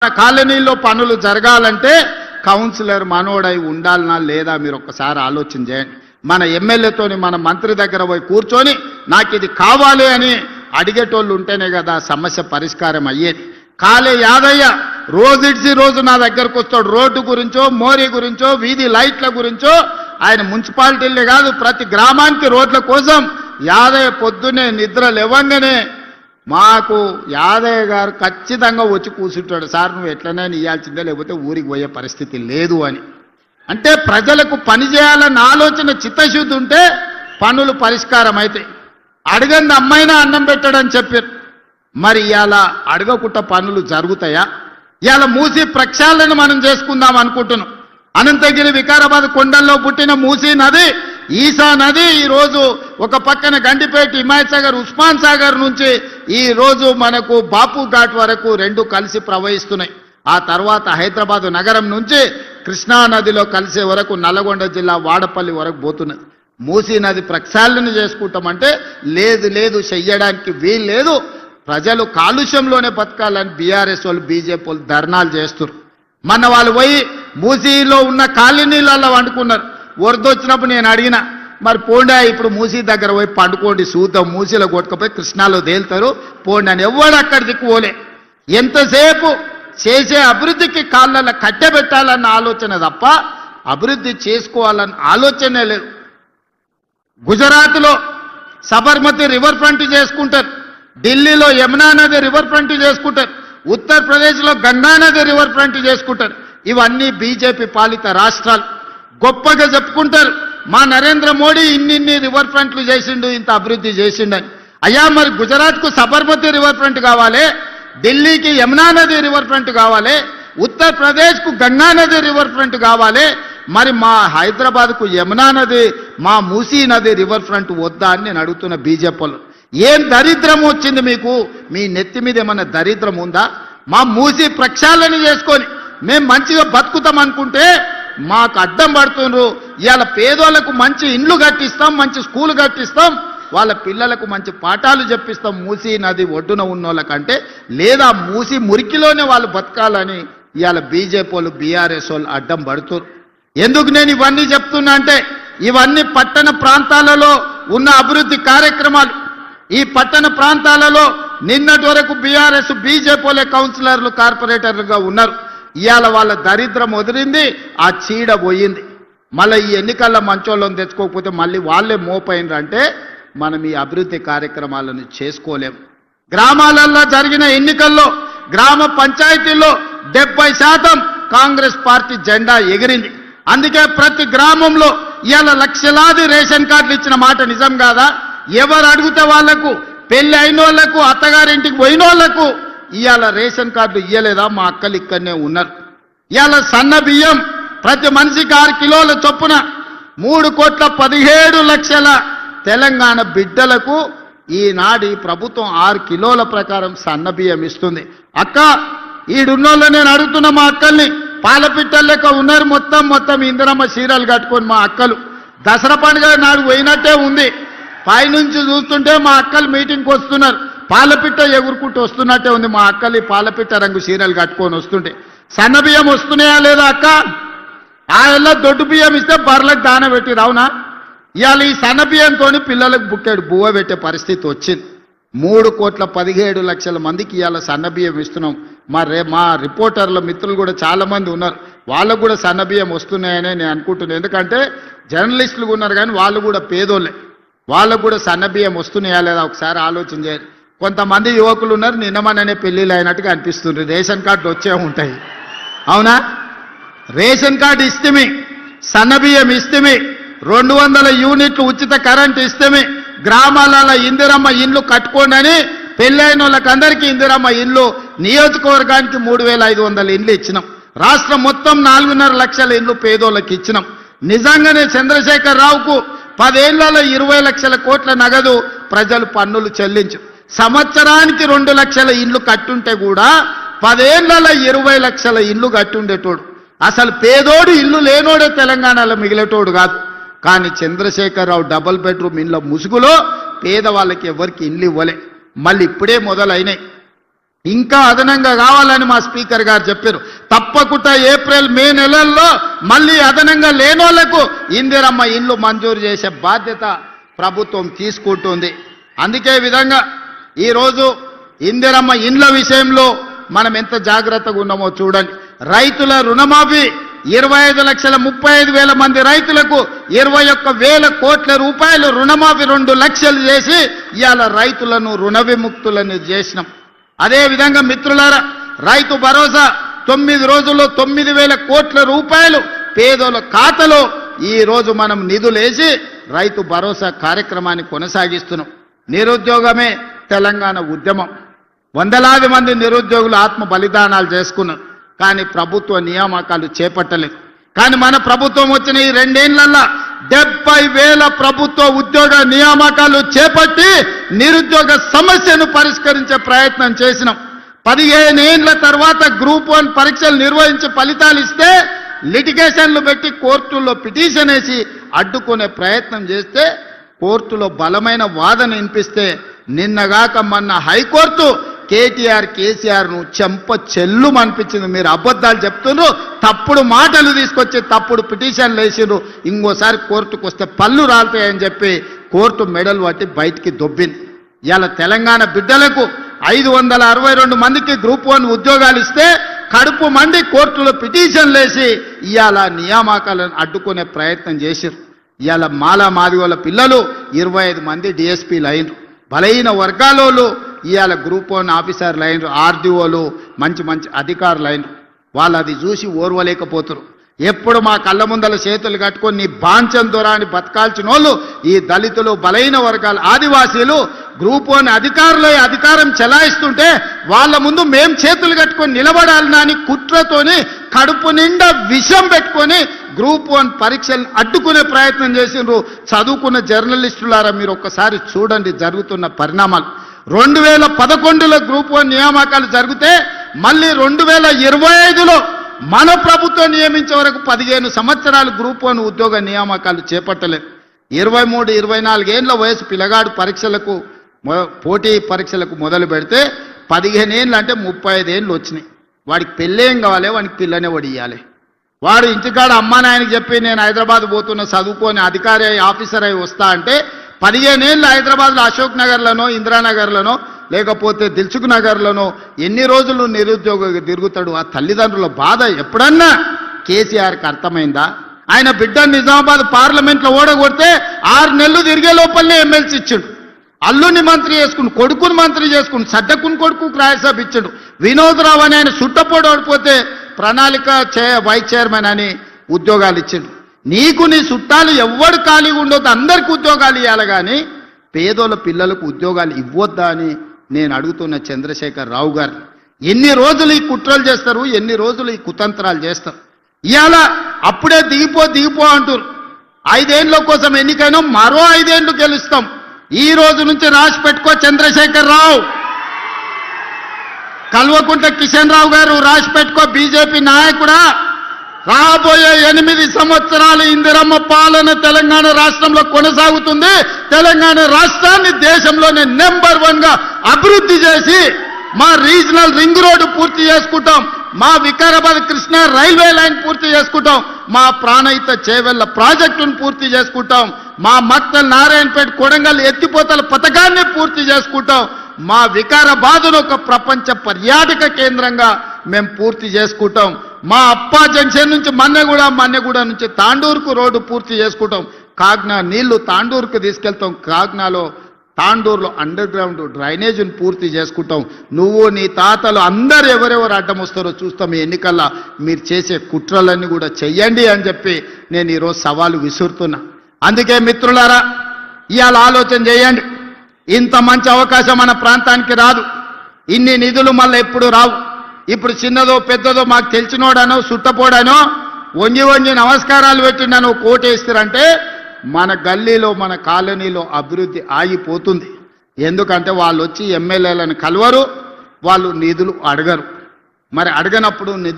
కాలనీలో పనులు జరగాలంటే కౌన్సిలర్ మనోడై ఉండాలనా లేదా మీరు ఒక్కసారి ఆలోచన చేయండి. మన ఎమ్మెల్యేతోని మన మంత్రి దగ్గర పోయి కూర్చొని నాకు ఇది కావాలి అని అడిగేటోళ్ళు ఉంటేనే కదా సమస్య పరిష్కారం అయ్యేది. కాలే యాదయ్య రోజుడిసి రోజు నా దగ్గరకు వస్తాడు. రోడ్డు గురించో మోరీ గురించో వీధి లైట్ల గురించో ఆయన మున్సిపాలిటీలే కాదు ప్రతి గ్రామానికి రోడ్ల కోసం యాదయ్య పొద్దునే నిద్ర లేవంగానే మాకు యాదయ్య గారు ఖచ్చితంగా వచ్చి కూర్చుంటాడు. సార్ నువ్వు ఎట్లనైనా ఇవ్వాల్సిందే లేకపోతే ఊరికి పోయే పరిస్థితి లేదు అని. అంటే ప్రజలకు పని చేయాలన్న ఆలోచన చిత్తశుద్ధి ఉంటే పనులు పరిష్కారం అవుతాయి. అడగంది అమ్మైనా అన్నం పెట్టడని చెప్పారు. మరి ఇవాళ అడగకుండా పనులు జరుగుతాయా? ఇవాళ మూసీ ప్రక్షాళన మనం చేసుకుందాం అనుకుంటున్నాం. అనంతగిరి వికారాబాద్ కొండల్లో పుట్టిన మూసీ నది ఈసా నది ఈరోజు ఒక పక్కన గండిపేట హిమాయత్ సాగర్ ఉస్మాన్ సాగర్ నుంచి ఈరోజు మనకు బాపు ఘాట్ వరకు రెండు కలిసి ప్రవహిస్తున్నాయి. ఆ తర్వాత హైదరాబాద్ నగరం నుంచి కృష్ణా నదిలో కలిసే వరకు నల్గొండ జిల్లా వాడపల్లి వరకు పోతున్నది. మూసీ నది ప్రక్షాళన చేసుకుంటామంటే లేదు లేదు చెయ్యడానికి వీలు లేదు. ప్రజలు కాలుష్యంలోనే బతకాలని బీఆర్ఎస్ వాళ్ళు బీజేపీ వాళ్ళు ధర్నాలు చేస్తున్నారు. మొన్న వాళ్ళు పోయి మూసీలో ఉన్న కాలనీలలో వండుకున్నారు. వరదొచ్చినప్పుడు నేను అడిగిన మరి పోండా ఇప్పుడు మూసీ దగ్గర పోయి పండుకోండి చూద్దాం, మూసీలో కొట్టుకుపోయి కృష్ణాలో తేలుతారు పోండి అని. ఎవడు అక్కడ దిక్కుపోలే. ఎంతసేపు చేసే అభివృద్ధికి కాళ్ళల్లో కట్టెబెట్టాలన్న ఆలోచన తప్ప అభివృద్ధి చేసుకోవాలన్న ఆలోచనే లేదు. గుజరాత్లో సబర్మతి రివర్ ఫ్రంట్ చేసుకుంటారు, ఢిల్లీలో యమునా నది రివర్ ఫ్రంట్ చేసుకుంటారు, ఉత్తరప్రదేశ్లో గంగా నది రివర్ ఫ్రంట్ చేసుకుంటారు. ఇవన్నీ బీజేపీ పాలిత రాష్ట్రాలు. గొప్పగా చెప్పుకుంటారు మా నరేంద్ర మోడీ ఇన్ని రివర్ ఫ్రంట్లు చేసిండు, ఇంత అభివృద్ధి చేసిండని. అయ్యా మరి గుజరాత్కు సబర్మతి రివర్ ఫ్రంట్ కావాలి, ఢిల్లీకి యమునా నది రివర్ ఫ్రంట్ కావాలి, ఉత్తరప్రదేశ్కు గంగా నది రివర్ ఫ్రంట్ కావాలి. మరి మా హైదరాబాద్కు యమునా నది మా మూసీ నది రివర్ ఫ్రంట్ వద్దా అని నేను అడుగుతున్న బీజేపీలో. ఏం దరిద్రం వచ్చింది మీకు? మీ నెత్తి మీద ఏమన్నా దరిద్రం ఉందా? మా మూసీ ప్రక్షాళన చేసుకొని మేము మంచిగా బతుకుతాం అనుకుంటే మాకు అడ్డం పడుతున్నారు. ఇవాళ పేదోళ్లకు మంచి ఇండ్లు కట్టిస్తాం, మంచి స్కూల్ కట్టిస్తాం, వాళ్ళ పిల్లలకు మంచి పాఠాలు చెప్పిస్తాం మూసీ నది ఒడ్డున ఉన్న వాళ్ళకంటే, లేదా మూసీ మురికిలోనే వాళ్ళు బతకాలని ఇవాళ బీజేపీ వాళ్ళు బీఆర్ఎస్ వాళ్ళు అడ్డం పడుతున్నారు. ఎందుకు నేను ఇవన్నీ చెప్తున్నా అంటే ఇవన్నీ పట్టణ ప్రాంతాలలో ఉన్న అభివృద్ధి కార్యక్రమాలు. ఈ పట్టణ ప్రాంతాలలో నిన్నటి వరకు బీఆర్ఎస్ బీజేపీ వాళ్ళే కౌన్సిలర్లు కార్పొరేటర్లుగా ఉన్నారు. ఇవాళ వాళ్ళ దరిద్రం వదిలింది, ఆ చీడ పోయింది. మళ్ళీ ఈ ఎన్నికల్లో మంచోళ్ళని తెచ్చుకోకపోతే మళ్ళీ వాళ్ళే మోపైనరు అంటే మనం ఈ అభివృద్ధి కార్యక్రమాలను చేసుకోలేం. గ్రామాలలో జరిగిన ఎన్నికల్లో గ్రామ పంచాయతీల్లో 70% కాంగ్రెస్ పార్టీ జెండా ఎగిరింది. అందుకే ప్రతి గ్రామంలో ఇవాళ లక్షలాది రేషన్ కార్డులు ఇచ్చిన మాట నిజం కాదా? ఎవరు అడిగితే వాళ్లకు పెళ్లి అయిన వాళ్లకు అత్తగారింటికి పోయిన వాళ్లకు ఇవాళ రేషన్ కార్డులు ఇయ్యలేదా? మా అక్కలు ఇక్కడనే ఉన్నారు. ఇవాళ సన్న బియ్యం ప్రతి మనిషికి 6 కిలోల చొప్పున 3,17,00,000 తెలంగాణ బిడ్డలకు ఈనాడు ప్రభుత్వం 6 కిలోల ప్రకారం సన్న బియ్యం ఇస్తుంది. అక్క ఈడున్నోళ్ళు నేను అడుగుతున్న మా అక్కల్ని, పాలపిట్టల లెక్క ఉన్నారు మొత్తం ఇందిరమ్మ చీరలు కట్టుకొని మా అక్కలు. దసరా పండుగ నాడు పోయినట్టే ఉంది. పైనుంచి చూస్తుంటే మా అక్కలు మీటింగ్కి వస్తున్నారు, పాలపిట్ట ఎగురుకుంటూ వస్తున్నట్టే ఉంది. మా అక్కలు పాలపిట్ట రంగు చీరలు కట్టుకొని వస్తుంటే సన్న బియ్యం వస్తున్నాయా లేదా అక్క? ఆ ఎల్ల దొడ్డు బియ్యం ఇస్తే బర్రెలకు దాన పెట్టి రావునా? ఇవాళ ఈ సన్న బియ్యంతో పిల్లలకు బుక్కెడు బువ్వ పెట్టే పరిస్థితి వచ్చింది. 3,17,00,000 మందికి ఇవాళ సన్న బియ్యం ఇస్తున్నాం. మా రిపోర్టర్ల మిత్రులు కూడా చాలామంది ఉన్నారు, వాళ్ళకు కూడా సన్న బియ్యం వస్తున్నాయని నేను అనుకుంటున్నాను. ఎందుకంటే జర్నలిస్టులు ఉన్నారు కానీ వాళ్ళు కూడా పేదోళ్ళే, వాళ్ళకు కూడా సన్న బియ్యం వస్తున్నాయా లేదా ఒకసారి ఆలోచన చేయాలి. కొంతమంది యువకులు ఉన్నారు నిన్నమననే పెళ్ళిళ్ళు అయినట్టుగా అనిపిస్తుంది. రేషన్ కార్డులు వచ్చే ఉంటాయి, అవునా? రేషన్ కార్డు ఇస్తేమి, సన్న బియ్యం ఇస్తేమి, 200 యూనిట్లు ఉచిత కరెంటు ఇస్తేమి, గ్రామాలలో ఇందిరమ్మ ఇండ్లు కట్టుకోండి అని పెళ్ళైన వాళ్ళకందరికీ ఇందిరమ్మ ఇండ్లు, నియోజకవర్గానికి 3,500 ఇండ్లు ఇచ్చినాం. రాష్ట్రం మొత్తం 4.5 లక్షల ఇండ్లు పేదోళ్ళకి ఇచ్చినాం. నిజంగానే చంద్రశేఖర్ రావుకు 10 ఏళ్లలో 20 లక్షల కోట్ల నగదు ప్రజలు పన్నులు చెల్లించు. సంవత్సరానికి 2 లక్షల ఇండ్లు కట్టుంటే కూడా 10 ఏళ్లలో 20 లక్షల ఇండ్లు కట్టుండేటోడు. అసలు పేదోడు ఇల్లు లేనోడే తెలంగాణలో మిగిలేటోడు కాదు. కానీ చంద్రశేఖరరావు డబుల్ బెడ్రూమ్ ఇండ్ల ముసుగులో పేదవాళ్ళకి ఎవరికి ఇండ్లు ఇవ్వలే. మళ్ళీ ఇప్పుడే మొదలైనాయి. ఇంకా అదనంగా కావాలని మా స్పీకర్ గారు చెప్పారు. తప్పకుండా ఏప్రిల్ మే నెలల్లో మళ్ళీ అదనంగా లేనోళ్లకు ఇందిరమ్మ ఇండ్లు మంజూరు చేసే బాధ్యత ప్రభుత్వం తీసుకుంటుంది. అందుకే విధంగా ఈరోజు ఇందిరమ్మ ఇండ్ల విషయంలో మనం ఎంత జాగ్రత్తగా ఉన్నామో చూడండి. రైతుల రుణమాఫీ 25,35,000 మంది రైతులకు 21,000 కోట్ల రూపాయలు రుణమాఫీ 2 లక్షలు చేసి ఇవాళ రైతులను రుణ విముక్తులను చేసినాం. అదేవిధంగా మిత్రులారా, రైతు భరోసా 9 రోజుల్లో 9,000 కోట్ల రూపాయలు పేదల ఖాతాలో ఈరోజు మనం నిధులేసి రైతు భరోసా కార్యక్రమాన్ని కొనసాగిస్తున్నాం. నిరుద్యోగమే తెలంగాణ ఉద్యమం. వందలాది మంది నిరుద్యోగులు ఆత్మ బలిదానాలు చేసుకున్నారు, కానీ ప్రభుత్వ నియామకాలు చేపట్టలేదు. కానీ మన ప్రభుత్వం వచ్చిన ఈ 2 ఏళ్లలో 70,000 ప్రభుత్వ ఉద్యోగ నియామకాలు చేపట్టి నిరుద్యోగ సమస్యను పరిష్కరించే ప్రయత్నం చేసినాం. 15 ఏళ్ల తర్వాత గ్రూప్ 1 పరీక్షలు నిర్వహించి ఫలితాలు ఇస్తే లిటిగేషన్లు పెట్టి కోర్టుల్లో పిటిషన్ వేసి అడ్డుకునే ప్రయత్నం చేస్తే కోర్టులో బలమైన వాదన వినిపిస్తే నిన్నగాక మొన్న హైకోర్టు కేటీఆర్ కేసీఆర్ను చెంప చెల్లు అనిపించింది. మీరు అబద్ధాలు చెప్తున్నారు, తప్పుడు మాటలు తీసుకొచ్చి తప్పుడు పిటిషన్లు వేసిరు, ఇంకోసారి కోర్టుకు వస్తే పళ్ళు రాలుతాయని చెప్పి కోర్టు మెడలు పట్టి బయటికి దొబ్బింది. ఇవాళ తెలంగాణ బిడ్డలకు 562 మందికి గ్రూప్ 1 ఉద్యోగాలు ఇస్తే కడుపు మండి కోర్టులో పిటిషన్లు వేసి ఇవాళ నియామకాలను అడ్డుకునే ప్రయత్నం చేశారు. ఇవాళ మాలా మాదిగోళ్ళ పిల్లలు 25 మంది డిఎస్పీలు అయినరు. బలహీన వర్గాలోళ్ళు ఇవాళ గ్రూప్ 1 ఆఫీసర్లు అయినరు, ఆర్డీఓలు మంచి మంచి అధికారులు అయినరు. వాళ్ళు అది చూసి ఓర్వలేకపోతారు. ఎప్పుడు మా కళ్ళ ముందల చేతులు కట్టుకొని నీ బాంచం దొరాని బతకాల్సిన వాళ్ళు ఈ దళితులు, బలహీన వర్గాలు, ఆదివాసీలు గ్రూప్ 1 అధికారులు అధికారం చెలాయిస్తుంటే వాళ్ళ ముందు మేం చేతులు కట్టుకొని నిలబడాలని అని కుట్రతోని కడుపు నిండా విషం పెట్టుకొని గ్రూప్ 1 పరీక్షలను అడ్డుకునే ప్రయత్నం చేసిండ్రు. చదువుకున్న జర్నలిస్టులారా, మీరు ఒక్కసారి చూడండి జరుగుతున్న పరిణామాలు. 2011లో గ్రూప్ 1 నియామకాలు జరిగితే మళ్ళీ 2025లో మన ప్రభుత్వం నియమించే వరకు 15 సంవత్సరాలు గ్రూప్ 1 ఉద్యోగ నియామకాలు చేపట్టలేదు. 23, 24 ఏళ్ల వయసు పిల్లగాడు పరీక్షలకు పోటీ పరీక్షలకు మొదలు పెడితే 15 ఏళ్ళు అంటే 35 ఏళ్ళు వచ్చినాయి. వాడికి పెళ్ళేం కావాలి, వాడికి పిల్లనే వాడు ఇవ్వాలి. వాడు ఇంటికాడ అమ్మా నాయనకి చెప్పి నేను హైదరాబాద్ పోతున్న చదువుకొని అధికారి ఆఫీసర్ అయి వస్తా అంటే 15 ఏళ్ళు హైదరాబాద్లో అశోక్ నగర్లోనో, ఇందిరానగర్లోనో, లేకపోతే దిల్సుఖ్ నగర్లోనో ఎన్ని రోజులు నిరుద్యోగ తిరుగుతాడు? ఆ తల్లిదండ్రుల బాధ ఎప్పుడన్నా కేసీఆర్కి అర్థమైందా? ఆయన బిడ్డ నిజామాబాద్ పార్లమెంట్లో ఓడగొడితే 6 నెలలు తిరిగే లోపలనే ఎమ్మెల్సీ ఇచ్చాడు. అల్లుని మంత్రి చేసుకుని, కొడుకుని మంత్రి చేసుకుని, సడ్డకుని కొడుకు రాజ్యసభ ఇచ్చాడు. వినోద్ రావు అని ఆయన సుట్టపోడు ఓడిపోతే ప్రణాళిక వైస్ చైర్మన్ అని ఉద్యోగాలు ఇచ్చాడు. నీకు నీ చుట్టాలు ఎవ్వడు ఖాళీగా ఉండొద్దు, అందరికీ ఉద్యోగాలు ఇవ్వాలి, కానీ పేదోళ్ళ పిల్లలకు ఉద్యోగాలు ఇవ్వొద్దా అని నేను అడుగుతున్న చంద్రశేఖర్ రావు గారు. ఎన్ని రోజులు ఈ కుట్రలు చేస్తారు, ఎన్ని రోజులు ఈ కుతంత్రాలు చేస్తారు? ఇవాళ అప్పుడే దిగిపో అంటారు. 5 ఏళ్ళ కోసం ఎన్నికైనా మరో 5 ఏళ్ళు గెలుస్తాం. ఈ రోజు నుంచి రాసి పెట్టుకో చంద్రశేఖర్ రావు, కల్వకుంట్ల కిషన్ రావు గారు రాసి పెట్టుకో, బీజేపీ నాయకుడా, రాబోయే 8 సంవత్సరాలు ఇందిరమ్మ పాలన తెలంగాణ రాష్ట్రంలో కొనసాగుతుంది. తెలంగాణ రాష్ట్రాన్ని దేశంలోనే నెంబర్ 1 గా అభివృద్ధి చేసి మా రీజనల్ రింగ్ రోడ్డు పూర్తి చేసుకుంటాం, మా వికారాబాద్ కృష్ణా రైల్వే లైన్ పూర్తి చేసుకుంటాం, మా ప్రాణహిత చేవెళ్ల ప్రాజెక్టును పూర్తి చేసుకుంటాం, మా మక్తల్ నారాయణపేట కొడంగల్ ఎత్తిపోతల పథకాన్ని పూర్తి చేసుకుంటాం, మా వికారాబాదును ఒక ప్రపంచ పర్యాటక కేంద్రంగా మేము పూర్తి చేసుకుంటాం, మా అప్పా జంక్షన్ నుంచి మన్నెగూడ నుంచి తాండూరుకు రోడ్డు పూర్తి చేసుకుంటాం, కాగ్నా నీళ్లు తాండూరుకు తీసుకెళ్తాం, కాగ్నాలో తాండూరులో అండర్ గ్రౌండ్ డ్రైనేజీని పూర్తి చేసుకుంటాం. నువ్వు నీ తాతలు అందరు ఎవరెవరు అడ్డం వస్తారో చూస్తాం. ఈ ఎన్నికల్లో మీరు చేసే కుట్రలన్నీ కూడా చెయ్యండి అని చెప్పి నేను ఈరోజు సవాలు విసురుతున్నా. అందుకే మిత్రులారా, ఇవాళ ఆలోచన చేయండి. ఇంత మంచి అవకాశం మన ప్రాంతానికి రాదు, ఇన్ని నిధులు మళ్ళీ ఎప్పుడు రావు. ఇప్పుడు చిన్నదో పెద్దదో మాకు తెలిసినోడనో సుట్టపోడానో వంగి నమస్కారాలు పెట్టిండనో కోటేస్తారంటే మన గల్లీలో, మన కాలనీలో అభివృద్ధి ఆగిపోతుంది. ఎందుకంటే వాళ్ళు వచ్చి ఎమ్మెల్యేలను కలవరు, వాళ్ళు నిధులు అడగరు. మరి అడగనప్పుడు నిధులు